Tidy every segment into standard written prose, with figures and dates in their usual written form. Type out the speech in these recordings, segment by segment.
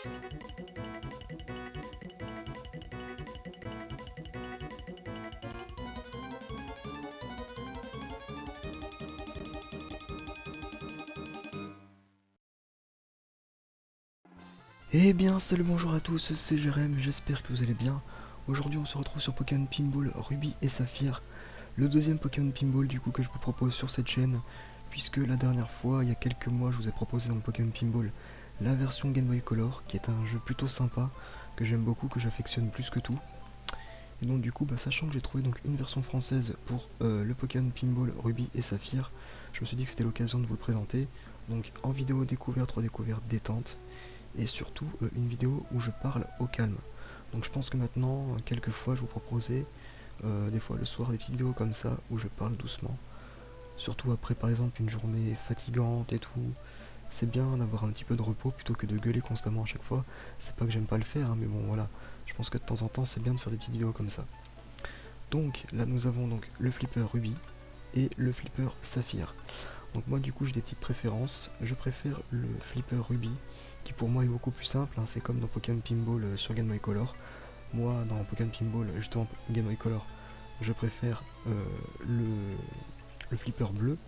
Eh bien, salut, bonjour à tous, c'est Jérém, j'espère que vous allez bien. Aujourd'hui, on se retrouve sur Pokémon Pinball Ruby et Saphir, le deuxième Pokémon Pinball du coup que je vous propose sur cette chaîne, puisque la dernière fois, il y a quelques mois, je vous ai proposé dans le Pokémon Pinball la version Game Boy Color, qui est un jeu plutôt sympa, que j'aime beaucoup, que j'affectionne plus que tout. Et donc du coup, sachant que j'ai trouvé donc une version française pour le Pokémon Pinball Ruby et Saphir, je me suis dit que c'était l'occasion de vous le présenter, donc en vidéo découverte, redécouverte, détente, et surtout une vidéo où je parle au calme. Donc je pense que maintenant, quelquefois, je vous proposais des fois le soir des petites vidéos comme ça où je parle doucement. Surtout après par exemple une journée fatigante et tout. C'est bien d'avoir un petit peu de repos plutôt que de gueuler constamment à chaque fois. C'est pas que j'aime pas le faire, hein, mais bon voilà. Je pense que de temps en temps c'est bien de faire des petites vidéos comme ça. Donc là nous avons donc le flipper Ruby et le flipper Saphir. Donc moi du coup j'ai des petites préférences. Je préfère le flipper Ruby qui pour moi est beaucoup plus simple, hein. C'est comme dans Pokémon Pinball sur Game Boy Color. Moi dans Pokémon Pinball justement Game Boy Color je préfère le flipper bleu,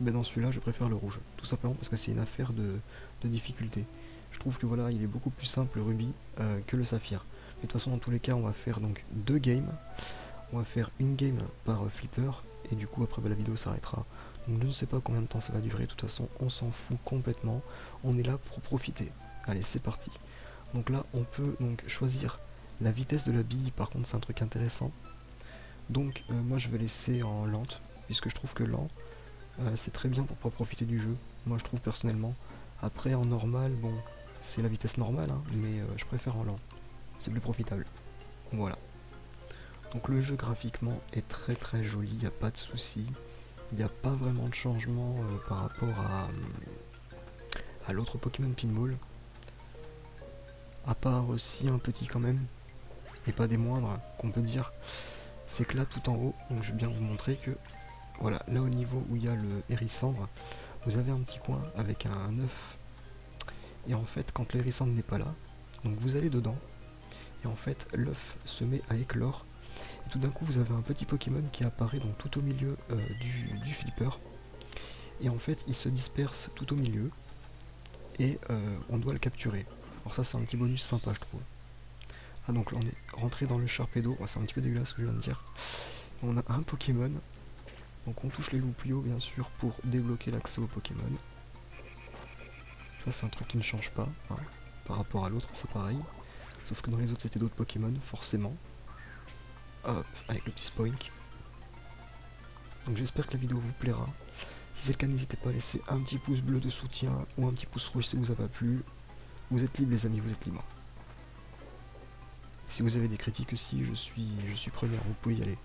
mais dans celui-là je préfère le rouge. Tout simplement parce que c'est une affaire de difficulté. Je trouve que voilà il est beaucoup plus simple le Ruby que le Saphir. Mais de toute façon dans tous les cas on va faire donc deux games. On va faire une game par flipper et du coup après la vidéo s'arrêtera. Donc je ne sais pas combien de temps ça va durer, de toute façon on s'en fout complètement, on est là pour profiter. Allez c'est parti. Donc là on peut donc choisir la vitesse de la bille, par contre c'est un truc intéressant. Donc moi je vais laisser en lente, puisque je trouve que lent c'est très bien pour pouvoir profiter du jeu, moi je trouve personnellement. Après en normal, bon c'est la vitesse normale, hein, mais je préfère en lent, c'est plus profitable. Voilà. Donc le jeu graphiquement est très très joli, il n'y a pas de souci. Il n'y a pas vraiment de changement par rapport à l'autre Pokémon Pinball. À part aussi un petit quand même, et pas des moindres, qu'on peut dire, c'est que là tout en haut, donc je vais bien vous montrer que, voilà, là au niveau où il y a le hérissandre, vous avez un petit coin avec un œuf. Et en fait, quand le hérissandre n'est pas là, donc vous allez dedans, et en fait l'œuf se met à éclore. Et tout d'un coup vous avez un petit Pokémon qui apparaît donc tout au milieu du flipper. Et en fait il se disperse tout au milieu et on doit le capturer. Alors ça c'est un petit bonus sympa je trouve. Ah donc là on est rentré dans le Sharpedo, oh, c'est un petit peu dégueulasse ce que je viens de dire. On a un Pokémon, donc on touche les loupiots bien sûr pour débloquer l'accès au Pokémon. Ça c'est un truc qui ne change pas, hein. Par rapport à l'autre c'est pareil. Sauf que dans les autres c'était d'autres Pokémon, forcément. Hop, avec le petit Spoink. Donc j'espère que la vidéo vous plaira. Si c'est le cas, n'hésitez pas à laisser un petit pouce bleu de soutien ou un petit pouce rouge si vous avez plu. Vous êtes libres les amis, vous êtes libres. Si vous avez des critiques aussi, je suis preneur, vous pouvez y aller.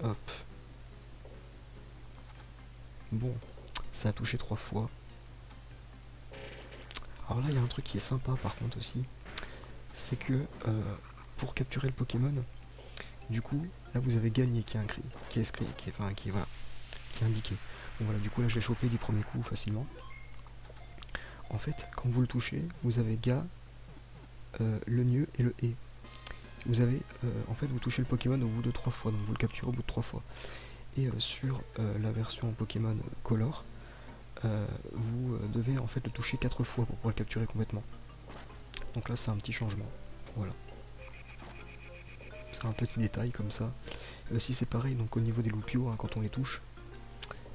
Hop. Bon, ça a touché 3 fois. Alors là, il y a un truc qui est sympa par contre aussi. C'est que pour capturer le Pokémon, du coup, là vous avez gagné qui est inscrit, qui est inscrit, voilà, qui est indiqué. Bon voilà, du coup là je l'ai chopé du premier coup facilement. En fait, quand vous le touchez, vous avez Ga, le Nieu et le E. Vous avez, en fait, vous touchez le Pokémon au bout de 3 fois, donc vous le capturez au bout de 3 fois. Et sur la version Pokémon Color, vous devez en fait le toucher 4 fois pour pouvoir le capturer complètement. Donc là, c'est un petit changement. Voilà. C'est un petit détail comme ça. Si c'est pareil, donc au niveau des loupios, hein, quand on les touche,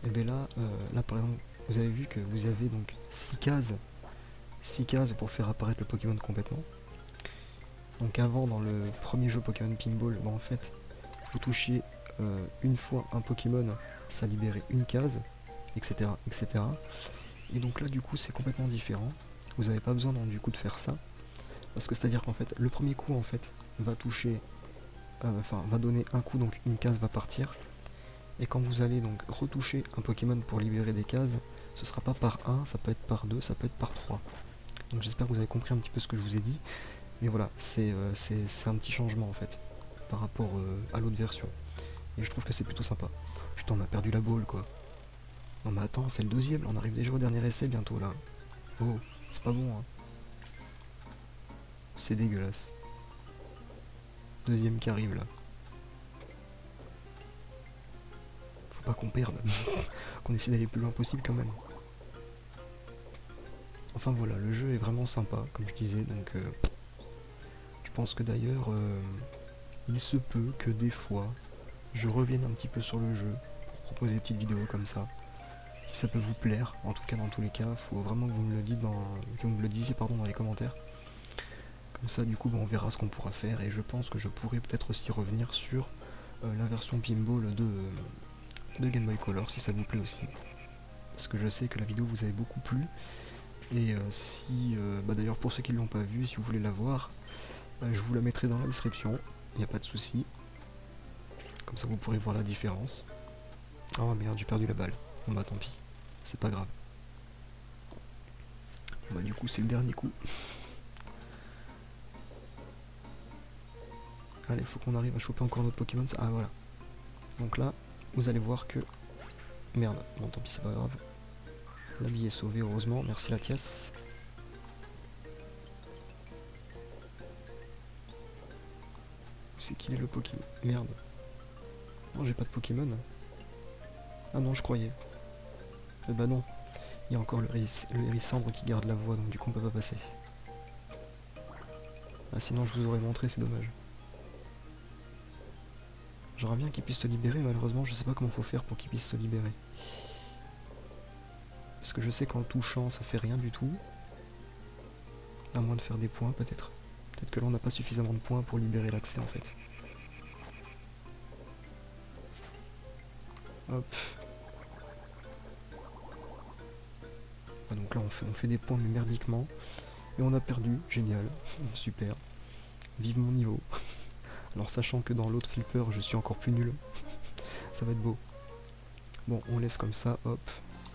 et bien là, là par exemple, vous avez vu que vous avez donc 6 cases pour faire apparaître le Pokémon complètement. Donc avant, dans le premier jeu Pokémon Pinball, en fait, vous touchiez une fois un Pokémon, ça libérait une case, etc. etc. Et donc là, du coup, c'est complètement différent. Vous n'avez pas besoin donc, du coup de faire ça. Parce que c'est-à-dire qu'en fait, le premier coup, en fait, va toucher, va donner un coup, donc une case va partir. Et quand vous allez donc retoucher un Pokémon pour libérer des cases, ce sera pas par 1, ça peut être par 2, ça peut être par 3. Donc j'espère que vous avez compris un petit peu ce que je vous ai dit. Mais voilà, c'est un petit changement en fait, par rapport à l'autre version. Et je trouve que c'est plutôt sympa. Putain, on a perdu la balle quoi. Non mais attends, c'est le deuxième, on arrive déjà au dernier essai bientôt là. Oh, c'est pas bon hein. C'est dégueulasse. Deuxième qui arrive là. Faut pas qu'on perde. Qu'on essaie d'aller le plus loin possible quand même. Enfin voilà, le jeu est vraiment sympa, comme je disais, donc je pense que d'ailleurs il se peut que des fois je revienne un petit peu sur le jeu pour proposer des petites vidéos comme ça. Si ça peut vous plaire, en tout cas dans tous les cas, faut vraiment que vous me le dites que vous me le disiez dans les commentaires. Comme ça du coup on verra ce qu'on pourra faire et je pense que je pourrais peut-être aussi revenir sur la version pinball de Game Boy Color si ça vous plaît aussi. Parce que je sais que la vidéo vous avait beaucoup plu. Et si, d'ailleurs pour ceux qui ne l'ont pas vu, si vous voulez la voir, je vous la mettrai dans la description, il n'y a pas de souci. Comme ça vous pourrez voir la différence. Oh merde, j'ai perdu la balle. Bon bah tant pis, c'est pas grave. Bah du coup c'est le dernier coup. Allez, faut qu'on arrive à choper encore notre Pokémon. Ah voilà. Donc là, vous allez voir que... Merde, bon tant pis c'est pas grave. La vie est sauvée heureusement, merci Latias. C'est qu'il est le Pokémon. Merde. Non, j'ai pas de Pokémon. Ah non, je croyais. Bah non. Il y a encore le Hérissandre qui garde la voie, donc du coup on peut pas passer. Ah sinon je vous aurais montré, c'est dommage. J'aimerais bien qu'il puisse se libérer, malheureusement je sais pas comment faut faire pour qu'il puisse se libérer. Parce que je sais qu'en le touchant ça fait rien du tout. À moins de faire des points peut-être. Peut-être que là on n'a pas suffisamment de points pour libérer l'accès en fait. Hop. Ah, donc là on fait des points mais merdiquement. Et on a perdu, génial, super. Vive mon niveau. Alors sachant que dans l'autre flipper je suis encore plus nul. Ça va être beau. Bon on laisse comme ça, hop.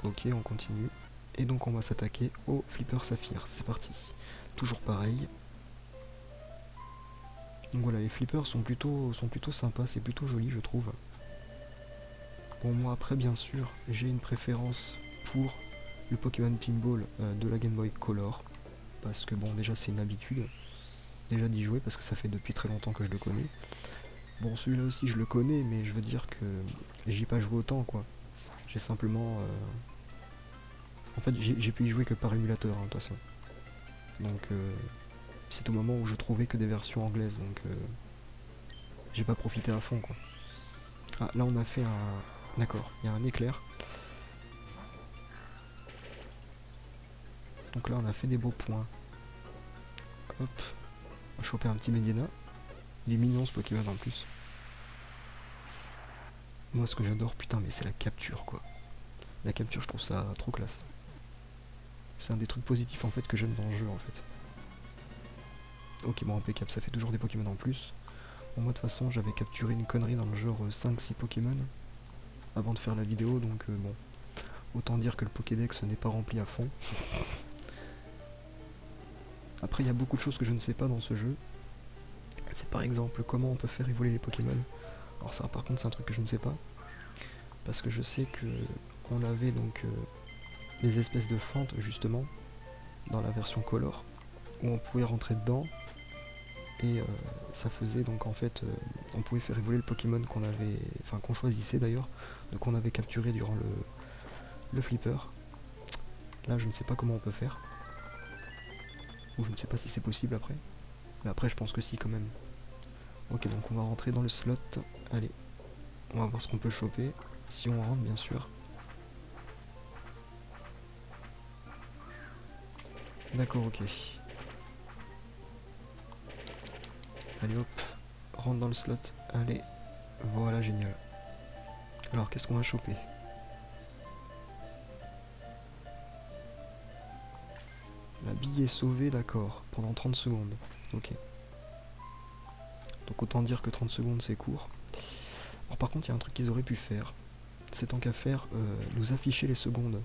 Ok, on continue. Et donc on va s'attaquer au flipper saphir. C'est parti. Toujours pareil. Donc voilà, les flippers sont plutôt sympas, c'est plutôt joli je trouve. Bon moi après bien sûr, j'ai une préférence pour le Pokémon Pinball de la Game Boy Color. Parce que bon déjà c'est une habitude. Déjà d'y jouer parce que ça fait depuis très longtemps que je le connais. Bon celui-là aussi je le connais mais je veux dire que j'y ai pas joué autant quoi. J'ai simplement... En fait j'ai pu y jouer que par émulateur de toute façon. Donc c'est au moment où je trouvais que des versions anglaises donc j'ai pas profité à fond quoi. Ah là on a fait un... D'accord, il y a un éclair. Donc là on a fait des beaux points. Hop, on va choper un petit Medina. Il est mignon ce Pokémon en plus. Moi ce que j'adore putain mais c'est la capture quoi. La capture je trouve ça trop classe. C'est un des trucs positifs en fait que j'aime dans le jeu en fait. Ok bon impeccable, ça fait toujours des Pokémon en plus. Bon moi de toute façon j'avais capturé une connerie dans le genre 5-6 Pokémon avant de faire la vidéo donc bon. Autant dire que le Pokédex n'est pas rempli à fond. Après il y a beaucoup de choses que je ne sais pas dans ce jeu. C'est par exemple comment on peut faire évoluer les Pokémon. Alors ça par contre c'est un truc que je ne sais pas. Parce que je sais que on avait donc des espèces de fentes justement dans la version color où on pouvait rentrer dedans et ça faisait donc en fait on pouvait faire évoluer le Pokémon qu'on avait, enfin qu'on choisissait d'ailleurs, donc on avait capturé durant le flipper. Là je ne sais pas comment on peut faire, ou je ne sais pas si c'est possible après, mais après je pense que si quand même. Ok donc on va rentrer dans le slot, allez, on va voir ce qu'on peut choper, si on rentre bien sûr. D'accord, ok. Allez hop, rentre dans le slot, allez, voilà génial. Alors qu'est-ce qu'on va choper? La bille est sauvée, d'accord, pendant 30 secondes, ok. Donc autant dire que 30 secondes c'est court. Alors par contre il y a un truc qu'ils auraient pu faire, c'est tant qu'à faire, nous afficher les secondes.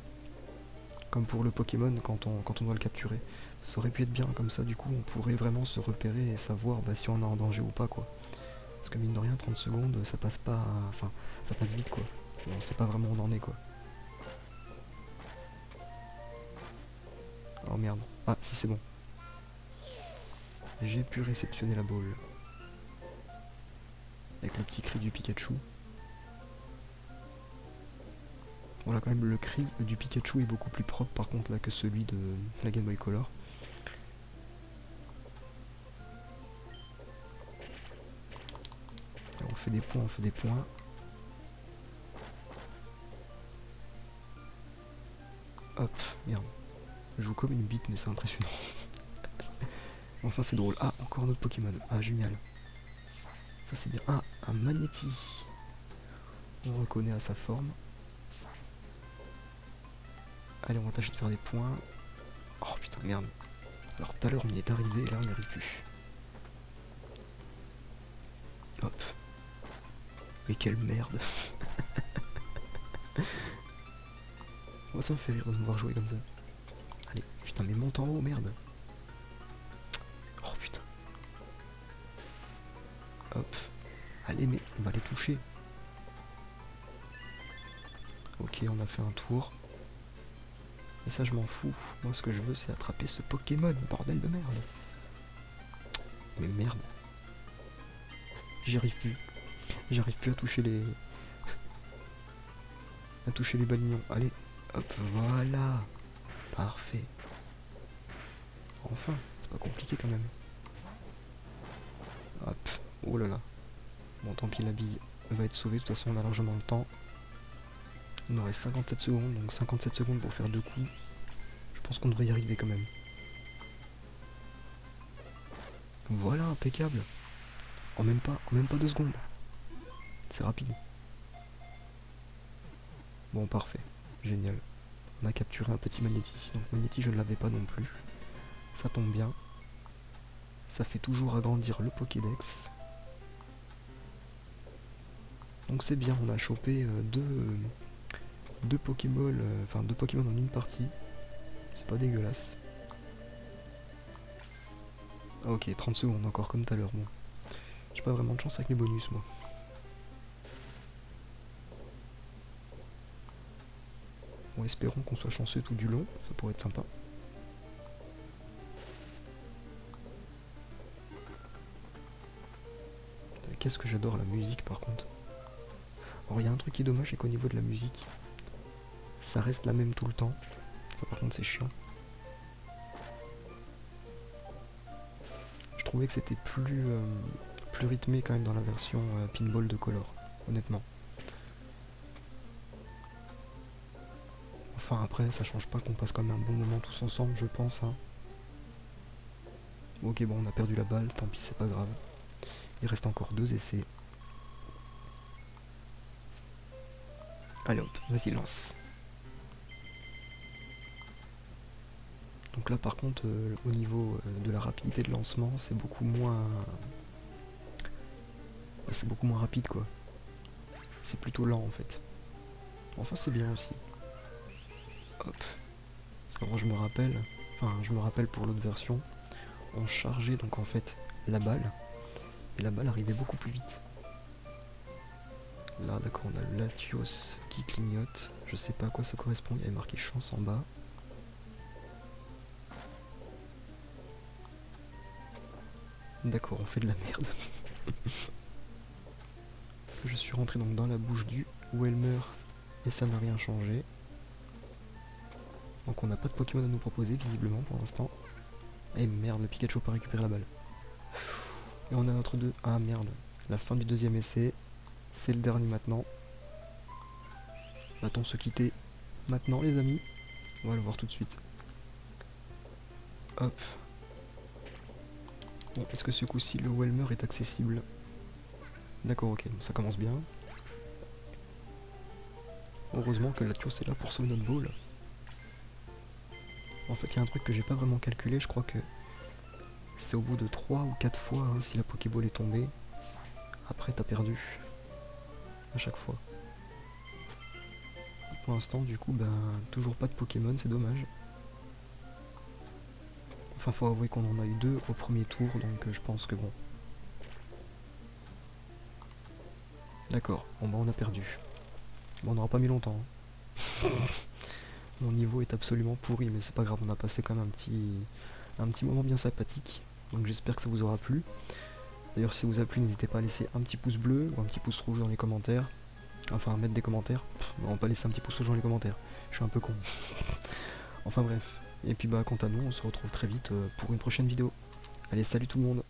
Comme pour le Pokémon quand on doit le capturer. Ça aurait pu être bien comme ça, du coup on pourrait vraiment se repérer et savoir si on est en danger ou pas quoi. Parce que mine de rien 30 secondes ça passe pas, enfin ça passe vite quoi. Et on sait pas vraiment où on en est quoi. Oh merde, ah si c'est bon. J'ai pu réceptionner la balle. Avec le petit cri du Pikachu. Voilà, quand même, le cri du Pikachu est beaucoup plus propre par contre là que celui de la Game Boy Color. Alors, on fait des points, on fait des points. Hop, merde. Je joue comme une bite, mais c'est impressionnant. Enfin, c'est drôle. Ah, encore un autre Pokémon. Ah, génial. Ça, c'est bien. Ah, un Magnéti. On reconnaît à sa forme. Allez, on va tâcher de faire des points. Oh putain, merde. Alors, tout à l'heure, on y est arrivé, et là, on n'y arrive plus. Hop. Mais quelle merde. Oh, ça me fait rire de me voir jouer comme ça. Allez, putain, mais monte en haut, merde. Oh putain. Hop. Allez, mais on va les toucher. Ok, on a fait un tour. Et ça, je m'en fous. Moi, ce que je veux, c'est attraper ce Pokémon. Bordel de merde. Mais merde. J'y arrive plus. J'arrive plus à toucher les... à toucher les balignons. Allez. Hop, voilà. Parfait. Enfin, c'est pas compliqué quand même. Hop. Oh là là. Bon, tant pis, la bille va être sauvée. De toute façon, on a largement le temps. Il nous reste 57 secondes. Donc 57 secondes pour faire 2 coups. Je pense qu'on devrait y arriver quand même. Voilà, impeccable. En même pas 2 secondes. C'est rapide. Bon, parfait. Génial. On a capturé un petit Magnéti. Donc Magnéti, je ne l'avais pas non plus. Ça tombe bien. Ça fait toujours agrandir le Pokédex. Donc c'est bien, on a chopé deux Pokémon, enfin 2 Pokémon en une partie. C'est pas dégueulasse. Ah, ok, 30 secondes encore comme tout à l'heure. Bon. J'ai pas vraiment de chance avec les bonus moi. Bon, espérons qu'on soit chanceux tout du long, ça pourrait être sympa. Qu'est-ce que j'adore la musique par contre. Alors il y a un truc qui est dommage, c'est qu'au niveau de la musique, ça reste la même tout le temps. Enfin, par contre c'est chiant. Je trouvais que c'était plus rythmé quand même dans la version Pinball de Color, honnêtement. Enfin après ça change pas qu'on passe quand même un bon moment tous ensemble je pense hein. Ok bon on a perdu la balle, tant pis c'est pas grave. Il reste encore 2 essais. Allez hop, vas-y lance. Donc là par contre au niveau de la rapidité de lancement c'est beaucoup moins... c'est beaucoup moins rapide quoi. C'est plutôt lent en fait. Enfin c'est bien aussi. Hop. Alors je me rappelle pour l'autre version, on chargeait donc en fait la balle. Et la balle arrivait beaucoup plus vite. Là d'accord on a le Latios qui clignote. Je sais pas à quoi ça correspond, il y avait marqué chance en bas. D'accord, on fait de la merde. Parce que je suis rentré donc dans la bouche du Welmer et ça n'a rien changé. Donc on n'a pas de Pokémon à nous proposer visiblement pour l'instant. Et merde, le Pikachu n'a pas récupéré la balle. Et on a notre 2. Ah merde, la fin du deuxième essai. C'est le dernier maintenant. Va-t-on se quitter maintenant les amis? On va le voir tout de suite. Hop. Bon, est-ce que ce coup-ci le Welmer est accessible? D'accord, ok, donc ça commence bien. Heureusement que Latios est là pour sauver notre ball. En fait, il y a un truc que j'ai pas vraiment calculé, je crois que c'est au bout de 3 ou 4 fois, hein, si la Pokéball est tombée. Après, t'as perdu. À chaque fois. Pour l'instant, du coup, ben, toujours pas de Pokémon, c'est dommage. Enfin, faut avouer qu'on en a eu 2 au premier tour, donc je pense que bon. D'accord, bon bah on a perdu. Bon, on n'aura pas mis longtemps. Hein. Mon niveau est absolument pourri, mais c'est pas grave, on a passé quand même un petit moment bien sympathique. Donc j'espère que ça vous aura plu. D'ailleurs si ça vous a plu, n'hésitez pas à laisser un petit pouce bleu ou un petit pouce rouge dans les commentaires. Enfin à mettre des commentaires. On va pas laisser un petit pouce rouge dans les commentaires. Je suis un peu con. Enfin bref. Et puis bah quant à nous, on se retrouve très vite pour une prochaine vidéo. Allez, salut tout le monde.